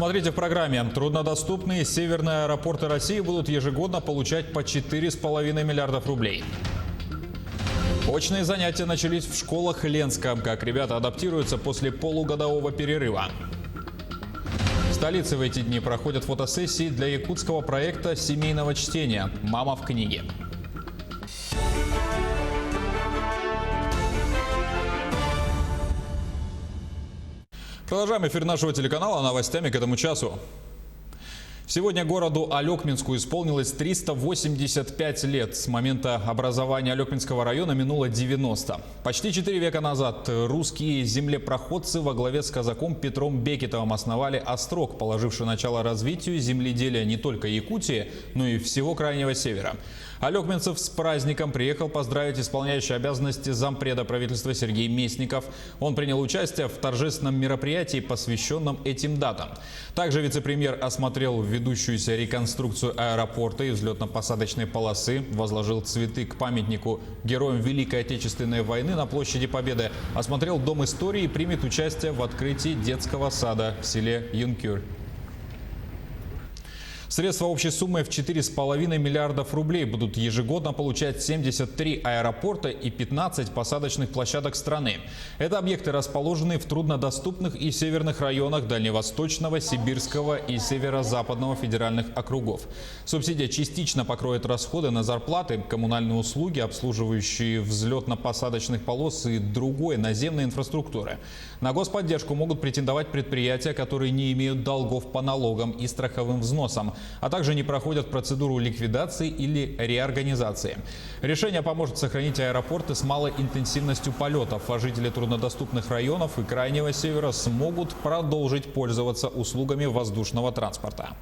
Смотрите в программе. Труднодоступные северные аэропорты России будут ежегодно получать по 4,5 миллиардов рублей. Очные занятия начались в школах Ленска. Как ребята адаптируются после полугодового перерыва. В столице в эти дни проходят фотосессии для якутского проекта семейного чтения «Мама в книге». Продолжаем эфир нашего телеканала новостями к этому часу. Сегодня городу Алекминску исполнилось 385 лет. С момента образования Алекминского района минуло 90. Почти 4 века назад русские землепроходцы во главе с казаком Петром Бекетовым основали острог, положивший начало развитию земледелия не только Якутии, но и всего Крайнего Севера. Алекминцев с праздником приехал поздравить исполняющий обязанности зампреда правительства Сергей Местников. Он принял участие в торжественном мероприятии, посвященном этим датам. Также вице-премьер осмотрел ведущуюся реконструкцию аэропорта и взлетно-посадочной полосы, возложил цветы к памятнику героям Великой Отечественной войны на площади Победы, осмотрел Дом истории и примет участие в открытии детского сада в селе Юнкюр. Средства общей суммой в 4,5 миллиардов рублей будут ежегодно получать 73 аэропорта и 15 посадочных площадок страны. Это объекты, расположенные в труднодоступных и северных районах Дальневосточного, Сибирского и Северо-Западного федеральных округов. Субсидия частично покроет расходы на зарплаты, коммунальные услуги, обслуживающие взлетно-посадочных полос и другой наземной инфраструктуры. На господдержку могут претендовать предприятия, которые не имеют долгов по налогам и страховым взносам, а также не проходят процедуру ликвидации или реорганизации. Решение поможет сохранить аэропорты с малой интенсивностью полетов, а жители труднодоступных районов и Крайнего Севера смогут продолжить пользоваться услугами воздушного транспорта.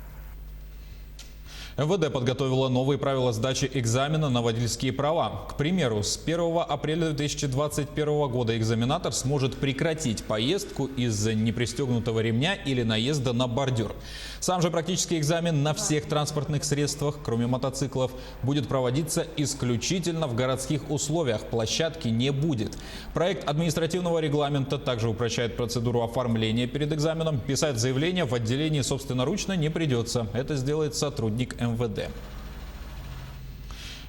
МВД подготовила новые правила сдачи экзамена на водительские права. К примеру, с 1 апреля 2021 года экзаменатор сможет прекратить поездку из-за непристегнутого ремня или наезда на бордюр. Сам же практический экзамен на всех транспортных средствах, кроме мотоциклов, будет проводиться исключительно в городских условиях. Площадки не будет. Проект административного регламента также упрощает процедуру оформления перед экзаменом. Писать заявление в отделении собственноручно не придется. Это сделает сотрудник МВД.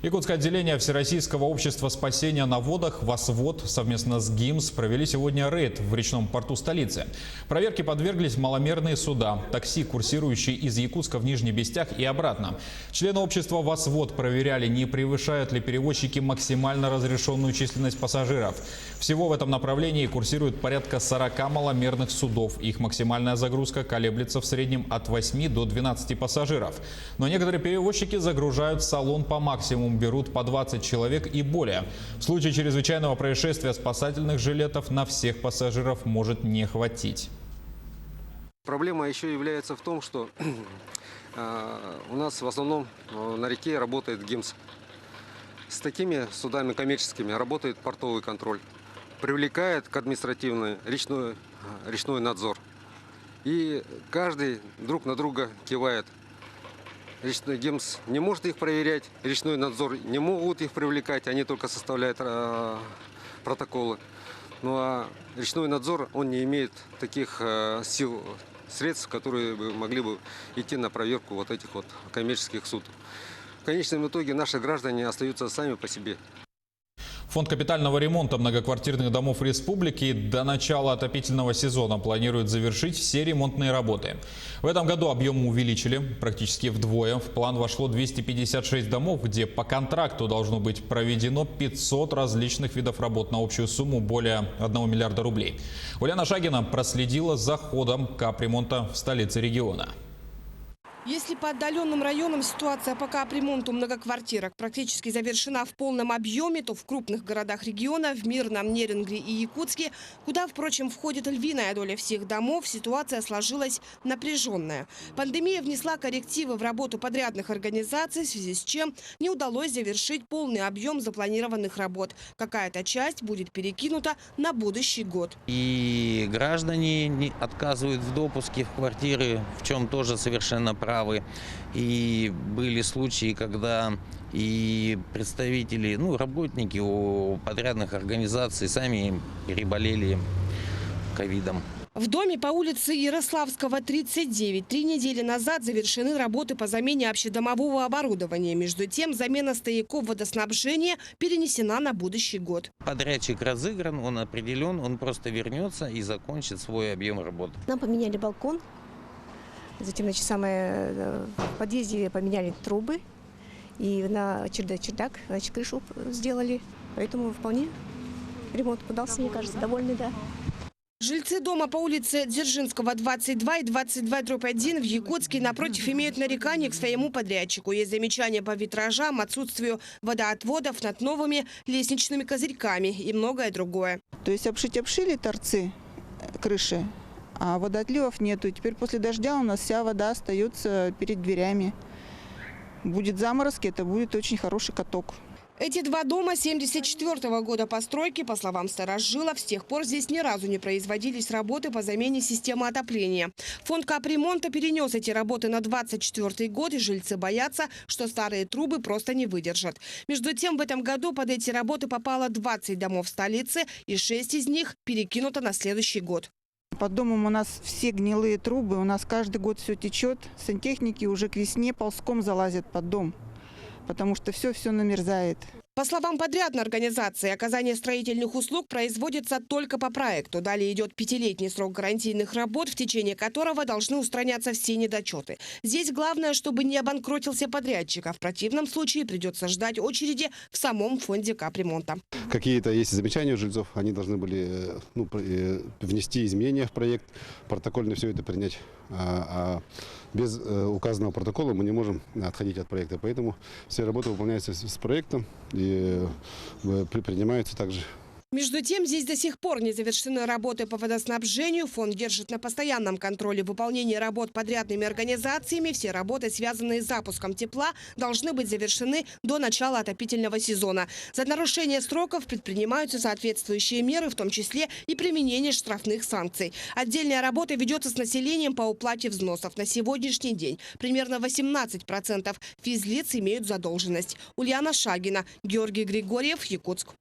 Якутское отделение Всероссийского общества спасения на водах «Восвод» совместно с ГИМС провели сегодня рейд в речном порту столицы. Проверке подверглись маломерные суда, такси, курсирующие из Якутска в Нижний Бестях и обратно. Члены общества «Восвод» проверяли, не превышают ли перевозчики максимально разрешенную численность пассажиров. Всего в этом направлении курсирует порядка 40 маломерных судов. Их максимальная загрузка колеблется в среднем от 8 до 12 пассажиров. Но некоторые перевозчики загружают салон по максимуму, берут по 20 человек и более. В случае чрезвычайного происшествия спасательных жилетов на всех пассажиров может не хватить. Проблема еще является в том, что у нас в основном на реке работает ГИМС. С такими судами коммерческими работает портовый контроль. Привлекает к административной речной надзор. И каждый друг на друга кивает. Речной ГИМС не может их проверять, речной надзор не могут их привлекать, они только составляют протоколы. Ну а речной надзор, он не имеет таких сил, средств, которые могли бы идти на проверку вот этих вот коммерческих судов. В конечном итоге наши граждане остаются сами по себе. Фонд капитального ремонта многоквартирных домов республики до начала отопительного сезона планирует завершить все ремонтные работы. В этом году объем увеличили практически вдвое. В план вошло 256 домов, где по контракту должно быть проведено 500 различных видов работ на общую сумму более 1 миллиарда рублей. Ульяна Шагина проследила за ходом капремонта в столице региона. Если по отдаленным районам ситуация по капремонту многоквартирок практически завершена в полном объеме, то в крупных городах региона, в Мирном, Нерюнгри и Якутске, куда, впрочем, входит львиная доля всех домов, ситуация сложилась напряженная. Пандемия внесла коррективы в работу подрядных организаций, в связи с чем не удалось завершить полный объем запланированных работ. Какая-то часть будет перекинута на будущий год. И граждане не отказывают в допуске в квартиры, в чем тоже совершенно правы. И были случаи, когда и представители, работники подрядных организаций сами переболели ковидом. В доме по улице Ярославского, 39, 3 недели назад завершены работы по замене общедомового оборудования. Между тем, замена стояков водоснабжения перенесена на будущий год. Подрядчик разыгран, он определен, он просто вернется и закончит свой объем работы. Нам поменяли балкон, затем в подъезде поменяли трубы и на чердак, крышу сделали. Поэтому вполне ремонт удался, мне кажется, довольны, да. Жильцы дома по улице Дзержинского, 22 и 22/1 в Якутске напротив имеют нарекания к своему подрядчику. Есть замечания по витражам, отсутствию водоотводов над новыми лестничными козырьками и многое другое. То есть обшили торцы крыши, а водоотливов нету. И теперь после дождя у нас вся вода остается перед дверями. Будет заморозки, это будет очень хороший каток. Эти два дома 1974 года постройки, по словам старожилов, с тех пор здесь ни разу не производились работы по замене системы отопления. Фонд капремонта перенес эти работы на 2024 год, и жильцы боятся, что старые трубы просто не выдержат. Между тем, в этом году под эти работы попало 20 домов столицы, и 6 из них перекинуто на следующий год. Под домом у нас все гнилые трубы, у нас каждый год все течет. Сантехники уже к весне ползком залазят под дом, потому что все намерзает. По словам подрядной организации, оказание строительных услуг производится только по проекту. Далее идет 5-летний срок гарантийных работ, в течение которого должны устраняться все недочеты. Здесь главное, чтобы не обанкротился подрядчик, а в противном случае придется ждать очереди в самом фонде капремонта. Какие-то есть замечания у жильцов, они должны были внести изменения в проект, протокольно все это принять. А без указанного протокола мы не можем отходить от проекта. Поэтому все работы выполняются с проектом и принимаются также. Между тем, здесь до сих пор не завершены работы по водоснабжению. Фонд держит на постоянном контроле выполнение работ подрядными организациями. Все работы, связанные с запуском тепла, должны быть завершены до начала отопительного сезона. За нарушение сроков предпринимаются соответствующие меры, в том числе и применение штрафных санкций. Отдельная работа ведется с населением по уплате взносов. На сегодняшний день примерно 18% физлиц имеют задолженность. Ульяна Шагина, Георгий Григорьев, Якутск.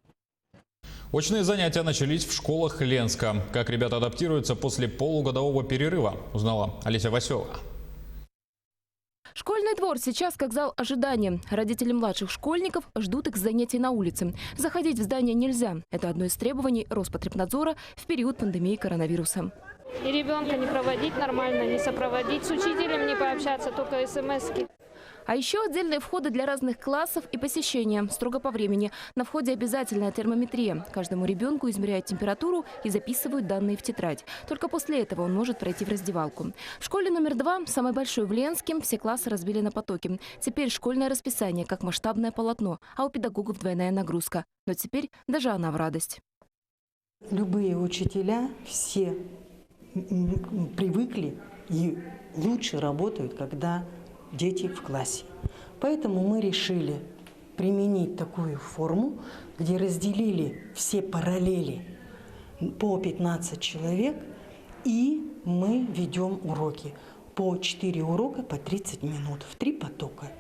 Очные занятия начались в школах Ленска. Как ребята адаптируются после полугодового перерыва, узнала Олеся Василова. Школьный двор сейчас как зал ожидания. Родители младших школьников ждут их занятий на улице. Заходить в здание нельзя. Это одно из требований Роспотребнадзора в период пандемии коронавируса. И ребенка не проводить нормально, не сопроводить, с учителем не пообщаться, только смс-ки. А еще отдельные входы для разных классов и посещения, строго по времени. На входе обязательная термометрия. Каждому ребенку измеряют температуру и записывают данные в тетрадь. Только после этого он может пройти в раздевалку. В школе номер 2, самой большой в Ленске, все классы разбили на потоки. Теперь школьное расписание как масштабное полотно, а у педагогов двойная нагрузка. Но теперь даже она в радость. Любые учителя все привыкли и лучше работают, когда дети в классе. Поэтому мы решили применить такую форму, где разделили все параллели по 15 человек, и мы ведем уроки по 4 урока по 30 минут в 3 потока.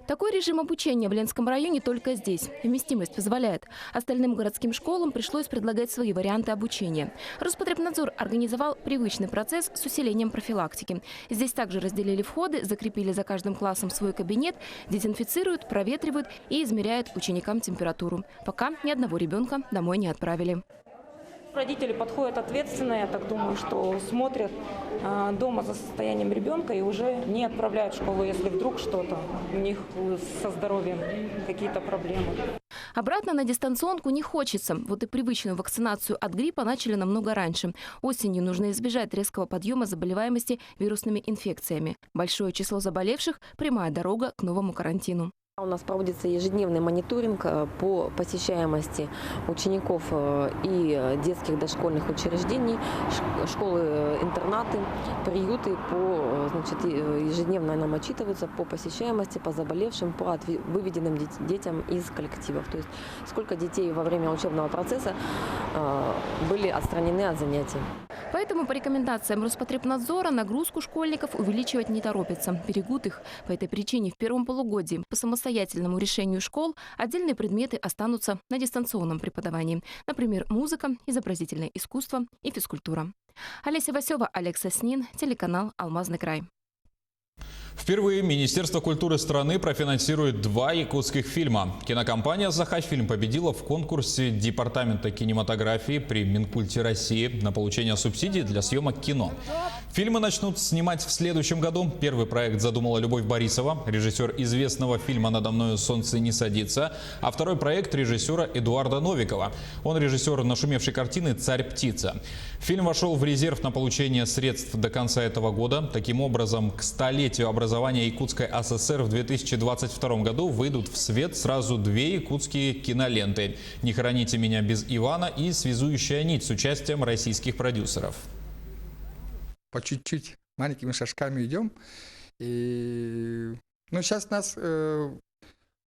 Такой режим обучения в Ленском районе только здесь. Вместимость позволяет. Остальным городским школам пришлось предлагать свои варианты обучения. Роспотребнадзор организовал привычный процесс с усилением профилактики. Здесь также разделили входы, закрепили за каждым классом свой кабинет, дезинфицируют, проветривают и измеряют ученикам температуру. Пока ни одного ребенка домой не отправили. Родители подходят ответственно, я так думаю, что смотрят дома за состоянием ребенка и уже не отправляют в школу, если вдруг что-то у них со здоровьем, какие-то проблемы. Обратно на дистанционку не хочется. Вот и привычную вакцинацию от гриппа начали намного раньше. Осенью нужно избежать резкого подъема заболеваемости вирусными инфекциями. Большое число заболевших – прямая дорога к новому карантину. У нас проводится ежедневный мониторинг по посещаемости учеников и детских дошкольных учреждений, школы-интернаты, приюты. Ежедневно нам отчитываются по посещаемости, по заболевшим, по выведенным детям из коллективов. То есть сколько детей во время учебного процесса были отстранены от занятий. Поэтому по рекомендациям Роспотребнадзора нагрузку школьников увеличивать не торопится. Берегут их. По этой причине в первом полугодии по самостоятельному решению школ отдельные предметы останутся на дистанционном преподавании. Например, музыка, изобразительное искусство и физкультура. Олеся Васева, Олег Соснин, телеканал «Алмазный край». Впервые Министерство культуры страны профинансирует 2 якутских фильма. Кинокомпания «Сахафильм» победила в конкурсе Департамента кинематографии при Минкульте России на получение субсидий для съемок кино. Фильмы начнут снимать в следующем году. Первый проект задумала Любовь Борисова, режиссер известного фильма «Надо мною солнце не садится», а второй проект режиссера Эдуарда Новикова. Он режиссер нашумевшей картины «Царь-птица». Фильм вошел в резерв на получение средств до конца этого года. Таким образом, к столетию образования Якутской АССР в 2022 году выйдут в свет сразу 2 якутские киноленты «Не хороните меня без Ивана» и «Связующая нить» с участием российских продюсеров. По чуть-чуть, маленькими шажками идем. И сейчас нас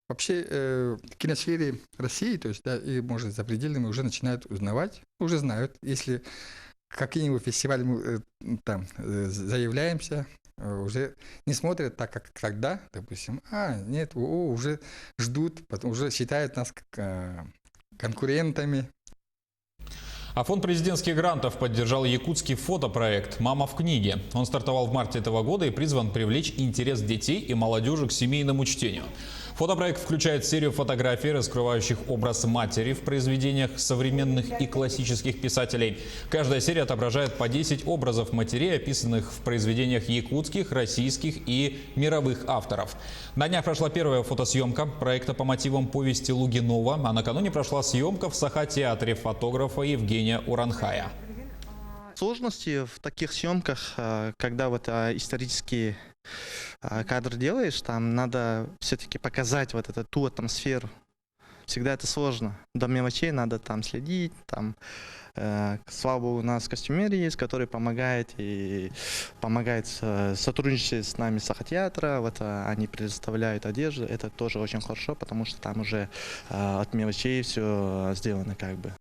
вообще в киносфере России, то есть, да, и, может, за пределами уже начинают узнавать, уже знают, если какие-нибудь фестивали мы там заявляемся, уже не смотрят так, как тогда, допустим, нет, уже ждут, потом уже считают нас конкурентами. А фонд президентских грантов поддержал якутский фотопроект «Мама в книге». Он стартовал в марте этого года и призван привлечь интерес детей и молодежи к семейному чтению. Фотопроект включает серию фотографий, раскрывающих образ матери в произведениях современных и классических писателей. Каждая серия отображает по 10 образов матерей, описанных в произведениях якутских, российских и мировых авторов. На днях прошла первая фотосъемка проекта по мотивам повести Лугинова, а накануне прошла съемка в Саха-театре фотографа Евгения Уранхая. Сложности в таких съемках, когда вот исторический кадр делаешь, там надо все-таки показать вот ту атмосферу. Всегда это сложно. До мелочей надо там следить. Там, слава богу, у нас костюмер есть, который помогает сотрудничать с нами Саха-театра. Вот они предоставляют одежду. Это тоже очень хорошо, потому что там уже от мелочей все сделано как бы.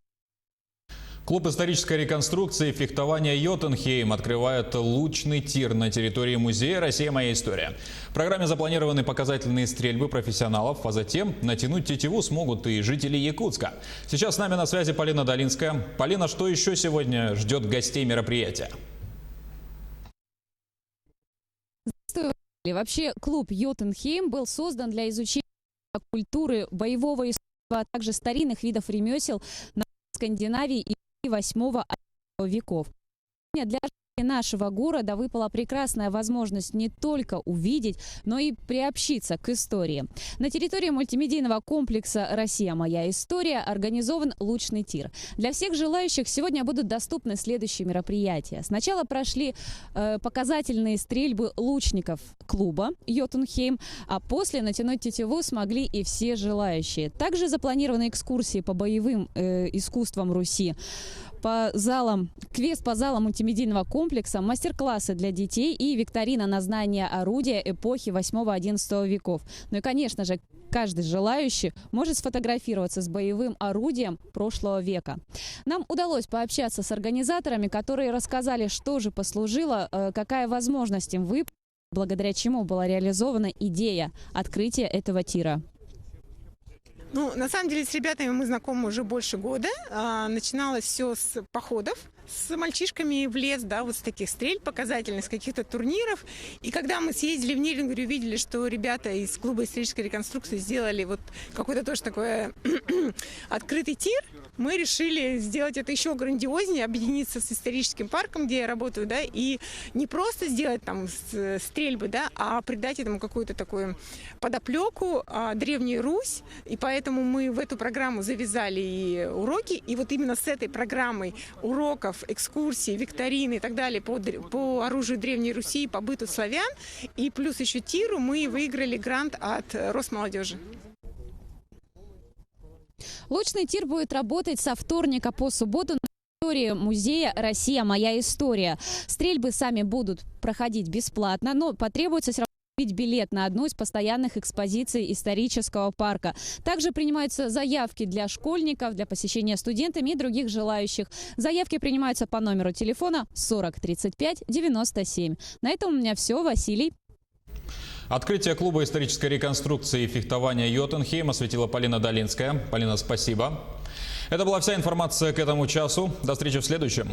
Клуб исторической реконструкции и фехтования «Йотунхейм» открывает лучный тир на территории музея «Россия. Моя история». В программе запланированы показательные стрельбы профессионалов, а затем натянуть тетиву смогут и жители Якутска. Сейчас с нами на связи Полина Долинская. Полина, что еще сегодня ждет гостей мероприятия? Здравствуйте. Вообще клуб «Йотунхейм» был создан для изучения культуры, боевого искусства, а также старинных видов ремесел на Скандинавии и 8-9 веков. Для жителей нашего города выпала прекрасная возможность не только увидеть, но и приобщиться к истории. На территории мультимедийного комплекса «Россия. Моя история» организован лучный тир. Для всех желающих сегодня будут доступны следующие мероприятия. Сначала прошли показательные стрельбы лучников клуба «Йотунхейм», а после натянуть тетиву смогли и все желающие. Также запланированы экскурсии по боевым искусствам Руси, квест по залам мультимедийного комплекса, мастер-классы для детей и викторина на знание орудия эпохи 8-11 веков. Ну и, конечно же, каждый желающий может сфотографироваться с боевым орудием прошлого века. Нам удалось пообщаться с организаторами, которые рассказали, что же послужило, какая возможность им выпала, благодаря чему была реализована идея открытия этого тира. На самом деле с ребятами мы знакомы уже больше года. Начиналось все с походов с мальчишками в лес, да, вот с таких стрельб показательных, с каких-то турниров. И когда мы съездили в Нерюнгри, увидели, что ребята из клуба исторической реконструкции сделали вот какой-то тоже такой открытый тир, мы решили сделать это еще грандиознее, объединиться с историческим парком, где я работаю, да, и не просто сделать там стрельбы, да, а придать этому какую-то такую подоплеку, Древнюю Русь. И поэтому мы в эту программу завязали и уроки. И вот именно с этой программой уроков, экскурсий, викторины и так далее по оружию Древней Руси, по быту славян, и плюс еще тиру, мы выиграли грант от Росмолодежи. Лучный тир будет работать со вторника по субботу на территории музея «Россия. Моя история». Стрельбы сами будут проходить бесплатно, но потребуется все равно купить билет на одну из постоянных экспозиций исторического парка. Также принимаются заявки для школьников, для посещения студентами и других желающих. Заявки принимаются по номеру телефона 40 35 97. На этом у меня все. Василий. Открытие клуба исторической реконструкции и фехтования «Йотунхейм» осветила Полина Долинская. Полина, спасибо. Это была вся информация к этому часу. До встречи в следующем.